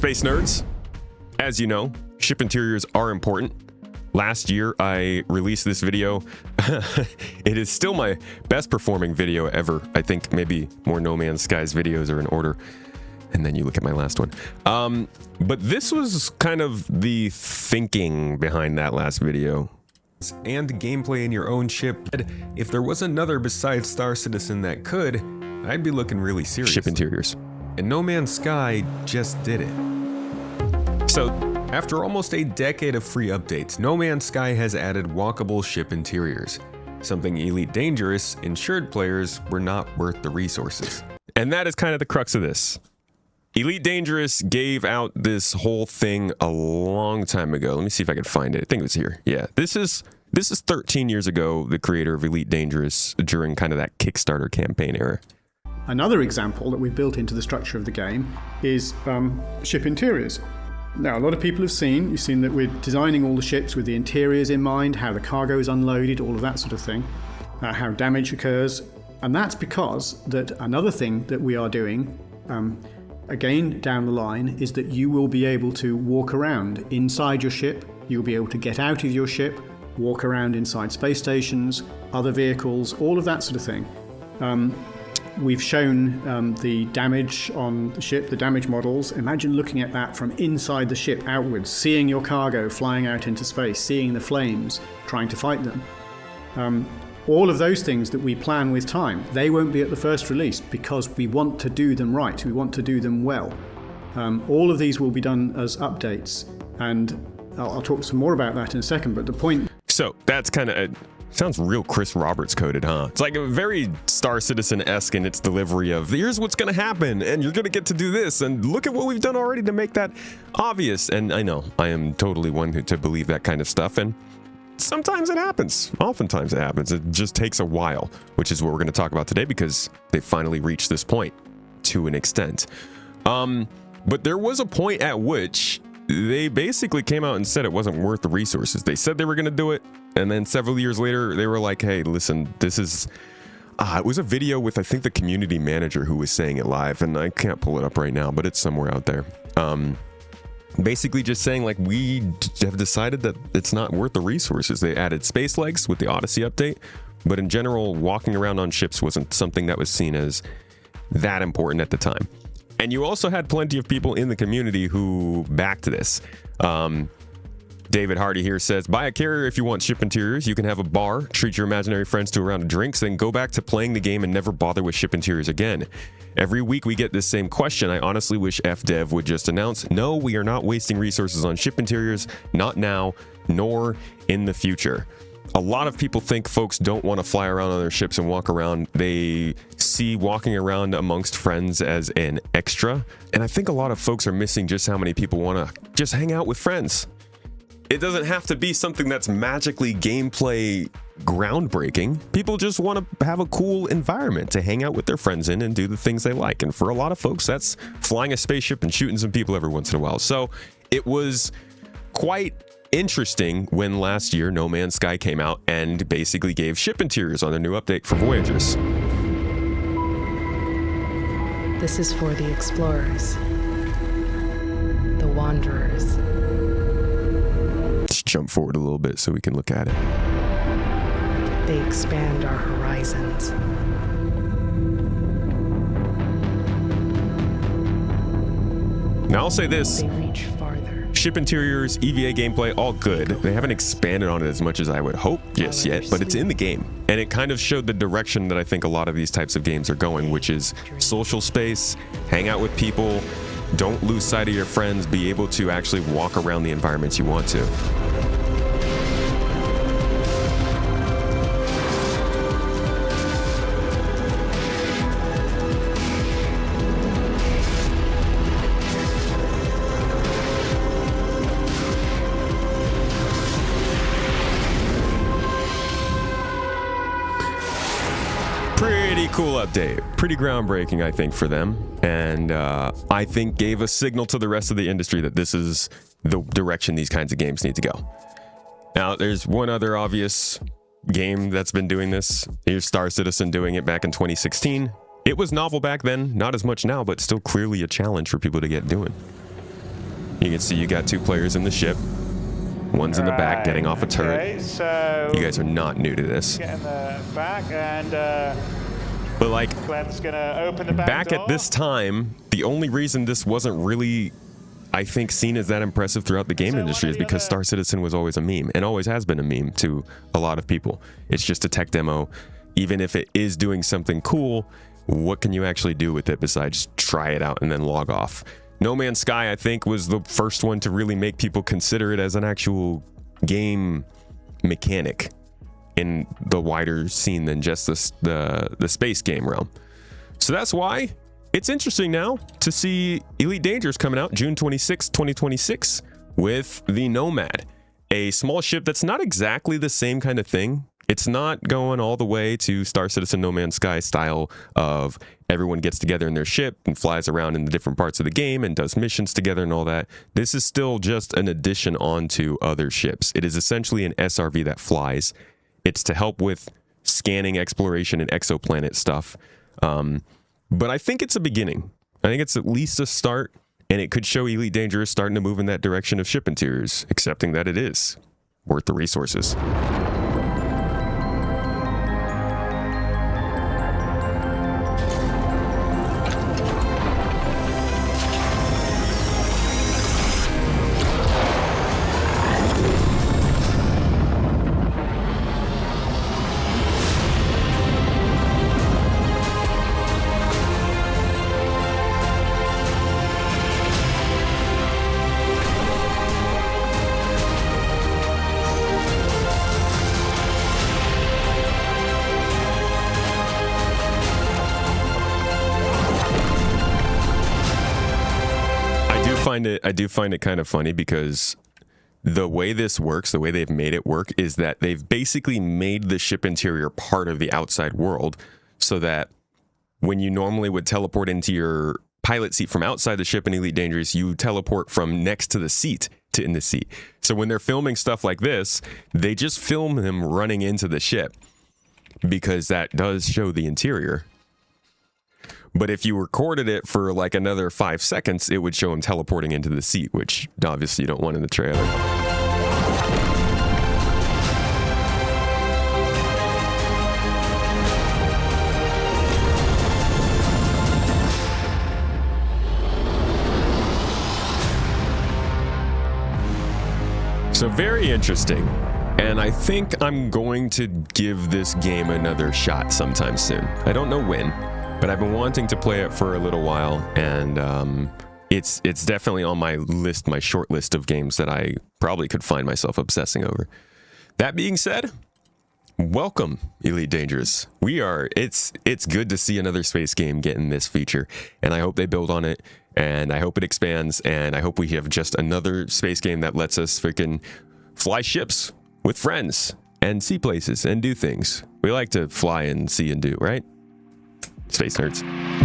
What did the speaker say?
Space nerds, as you know, ship interiors are important. Last year, I released this video. It is still my best performing video ever. I think maybe more No Man's Sky's videos are in order. And then you look at my last one. But this was kind of the thinking behind that last video. And gameplay in your own ship. If there was another besides Star Citizen that could, I'd be looking really serious. Ship interiors. And No Man's Sky just did it. So, after almost a decade of free updates, No Man's Sky has added walkable ship interiors, something Elite Dangerous ensured players were not worth the resources. And that is kind of the crux of this. Elite Dangerous gave out this whole thing a long time ago. Let me see if I can find it. I think it was here. Yeah, this is 13 years ago, the creator of Elite Dangerous during kind of that Kickstarter campaign era. Another example that we've built into the structure of the game is ship interiors. Now, a lot of people have seen, you've seen that we're designing all the ships with the interiors in mind, how the cargo is unloaded, all of that sort of thing, how damage occurs. And that's because that another thing that we are doing, again down the line, is that you will be able to walk around inside your ship, you'll be able to get out of your ship, walk around inside space stations, other vehicles, all of that sort of thing. We've shown the damage on the ship, the damage models. Imagine looking at that from inside the ship outwards, seeing your cargo flying out into space, seeing the flames, trying to fight them. All of those things that we plan with time, they won't be at the first release because we want to do them right, we want to do them well. All of these will be done as updates, and I'll talk some more about that in a second, but the point... So that's kind of... Sounds real Chris Roberts coded, huh? It's like a very Star Citizen-esque in its delivery of, here's what's going to happen, and you're going to get to do this, and look at what we've done already to make that obvious. And I know, I am totally one to believe that kind of stuff, and sometimes it happens. Oftentimes it happens. It just takes a while, which is what we're going to talk about today, because they finally reached this point, to an extent. But there was a point at which they basically came out and said it wasn't worth the resources. They said they were going to do it, and then several years later, they were like, hey, listen, this is... it was a video with, I think, the community manager who was saying it live, and I can't pull it up right now, but it's somewhere out there. Basically just saying, like, we have decided that it's not worth the resources. They added space legs with the Odyssey update, but in general, walking around on ships wasn't something that was seen as that important at the time. And you also had plenty of people in the community who backed this. David Hardy here says, buy a carrier if you want ship interiors. You can have a bar, treat your imaginary friends to a round of drinks, then go back to playing the game and never bother with ship interiors again. Every week we get this same question. I honestly wish FDev would just announce, no, we are not wasting resources on ship interiors, not now, nor in the future. A lot of people think folks don't want to fly around on their ships and walk around. They see walking around amongst friends as an extra. And I think a lot of folks are missing just how many people want to just hang out with friends. It doesn't have to be something that's magically gameplay groundbreaking. People just want to have a cool environment to hang out with their friends in and do the things they like. And for a lot of folks, that's flying a spaceship and shooting some people every once in a while. So it was quite interesting when last year No Man's Sky came out and basically gave ship interiors on their new update for Voyagers. This is for the explorers, the wanderers. Let's jump forward a little bit so we can look at it. They expand our horizons. Now I'll say this. They reach farther. Ship interiors, EVA gameplay, all good. They haven't expanded on it as much as I would hope just yet, but it's in the game. And it kind of showed the direction that I think a lot of these types of games are going, which is social space, hang out with people, don't lose sight of your friends, be able to actually walk around the environments you want to. Pretty cool update. Pretty groundbreaking, I think, for them. And I think gave a signal to the rest of the industry that this is the direction these kinds of games need to go. Now, there's one other obvious game that's been doing this. Here's Star Citizen doing it back in 2016. It was novel back then, not as much now, but still clearly a challenge for people to get doing. You can see you got 2 players in the ship. One's in the back getting off a turret. Okay, so You guys are not new to this. get in the back and But like, Glenn's gonna open the back door. at this time, the only reason this wasn't really, I think, seen as that impressive throughout the game So industry one is of the because other- Star Citizen was always a meme and always has been a meme to a lot of people. It's just a tech demo. Even if it is doing something cool, what can you actually do with it besides try it out and then log off? No Man's Sky, I think, was the first one to really make people consider it as an actual game mechanic in the wider scene than just the space game realm. So that's why it's interesting now to see Elite Dangerous coming out June 26, 2026 with the Nomad, a small ship that's not exactly the same kind of thing. It's not going all the way to Star Citizen No Man's Sky style of everyone gets together in their ship and flies around in the different parts of the game and does missions together and all that. This is still just an addition onto other ships. It is essentially an SRV that flies. It's to help with scanning, exploration, and exoplanet stuff. But I think it's a beginning. I think it's at least a start, and it could show Elite Dangerous starting to move in that direction of ship interiors, accepting that it is worth the resources. I do find it kind of funny because the way this works, the way they've made it work, is that they've basically made the ship interior part of the outside world, so that when you normally would teleport into your pilot seat from outside the ship in Elite Dangerous, you teleport from next to the seat to in the seat. So when they're filming stuff like this, they just film him running into the ship because that does show the interior. But if you recorded it for like another 5 seconds, it would show him teleporting into the seat, which obviously you don't want in the trailer. So very interesting. And I think I'm going to give this game another shot sometime soon. I don't know when, but I've been wanting to play it for a little while, and it's definitely on my list, my short list of games that I probably could find myself obsessing over. That being said, welcome, Elite Dangerous. It's good to see another space game getting this feature, and I hope they build on it, and I hope it expands, and I hope we have just another space game that lets us freaking fly ships with friends and see places and do things. We like to fly and see and do, right? Space nerds.